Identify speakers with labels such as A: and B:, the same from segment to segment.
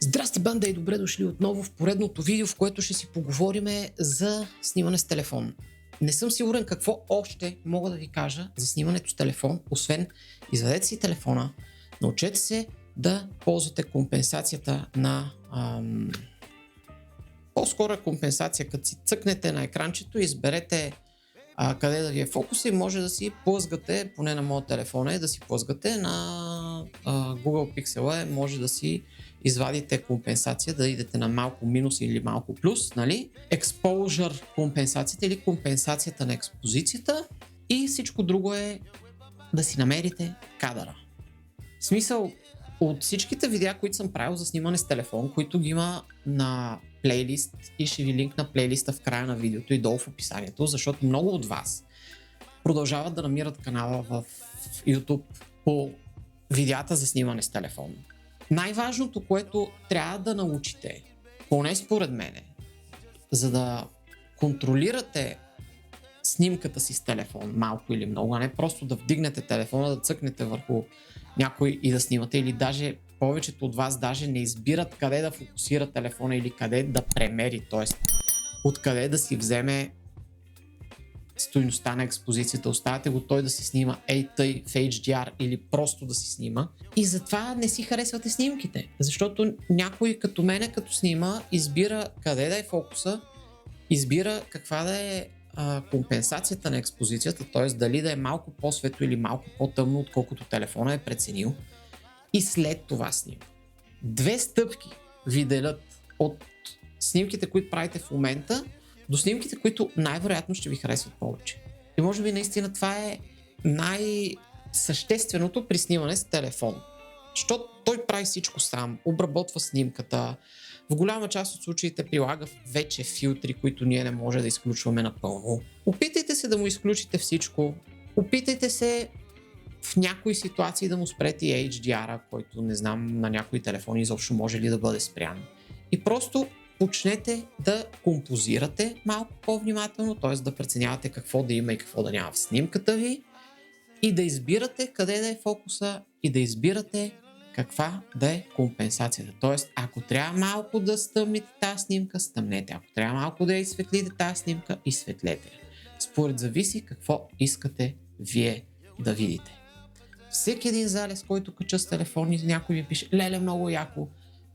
A: Здрасти, банда, и добре дошли отново в поредното видео, в което ще си поговорим за снимане с телефон. Не съм сигурен какво още мога да ви кажа за снимането с телефон, освен извадете си телефона, научете се да ползвате компенсацията на... По-скоро е компенсация, като си цъкнете на екранчето и изберете къде да ви е фокуса и може да си плъзгате, поне на моят телефон да си плъзгате на Google Pixel, може да си извадите компенсация, да идете на малко минус или малко плюс, нали? Exposure компенсацията или компенсацията на експозицията и всичко друго е да си намерите кадъра. В смисъл, от всичките видеа, които съм правил за снимане с телефон, които ги има на плейлист и ще ви линкна плейлиста в края на видеото и долу в описанието, защото много от вас продължават да намират канала в YouTube по видеята за снимане с телефон. Най-важното, което трябва да научите, поне според мене, за да контролирате снимката си с телефон, малко или много, а не просто да вдигнете телефона, да цъкнете върху някой и да снимате, или даже повечето от вас даже не избират къде да фокусира телефона или къде да премери, т.е. откъде да си вземе стойността на експозицията. Оставяте го той да си снима тъй в HDR или просто да си снима и затова не си харесвате снимките, защото някой като мене, като снима, избира къде да е фокуса, избира каква да е компенсацията на експозицията, т.е. дали да е малко по-светло или малко по-тъмно, отколкото телефона е преценил, и след това снима. 2 стъпки ви делят от снимките, които правите в момента, до снимките, които най-вероятно ще ви харесват повече. И може би наистина това е най-същественото при снимане с телефон. Защото той прави всичко сам, обработва снимката, в голяма част от случаите прилага вече филтри, които ние не може да изключваме напълно. Опитайте се да му изключите всичко, опитайте се в някои ситуации да му спрете HDR-а, който не знам на някои телефони изобщо може ли да бъде спрян. И просто почнете да композирате малко по-внимателно, т.е. да преценявате какво да има и какво да няма в снимката ви и да избирате къде да е фокуса и да избирате каква да е компенсацията. Тоест, ако трябва малко да стъмните тази снимка, стъмнете. Ако трябва малко да изсветлите тази снимка, изсветлете. Според зависи какво искате вие да видите. Всеки един залез, който кача с телефон и някой ми пише: леле, много яко,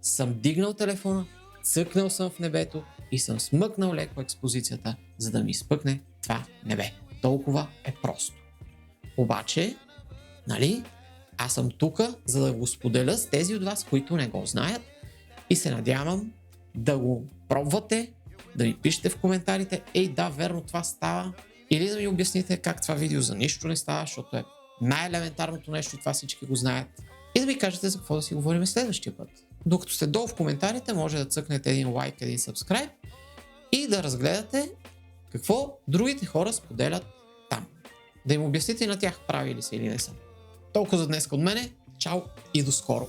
A: съм дигнал телефона, цъкнал съм в небето и съм смъкнал леко експозицията, за да ми изпъкне това небе. Толкова е просто. Обаче, нали, аз съм тук, за да го споделя с тези от вас, които не го знаят, и се надявам да го пробвате, да ми пишете в коментарите: ей, да, верно, това става, или да ми обясните как това видео за нищо не става, защото е най-елементарното нещо, това всички го знаят, и да ми кажете за какво да си говорим следващия път. Докато сте долу в коментарите, може да цъкнете един лайк, един subscribe и да разгледате какво другите хора споделят там. Да им обясните на тях прави ли са или не са. Толкова за днес от мене. Чао и до скоро!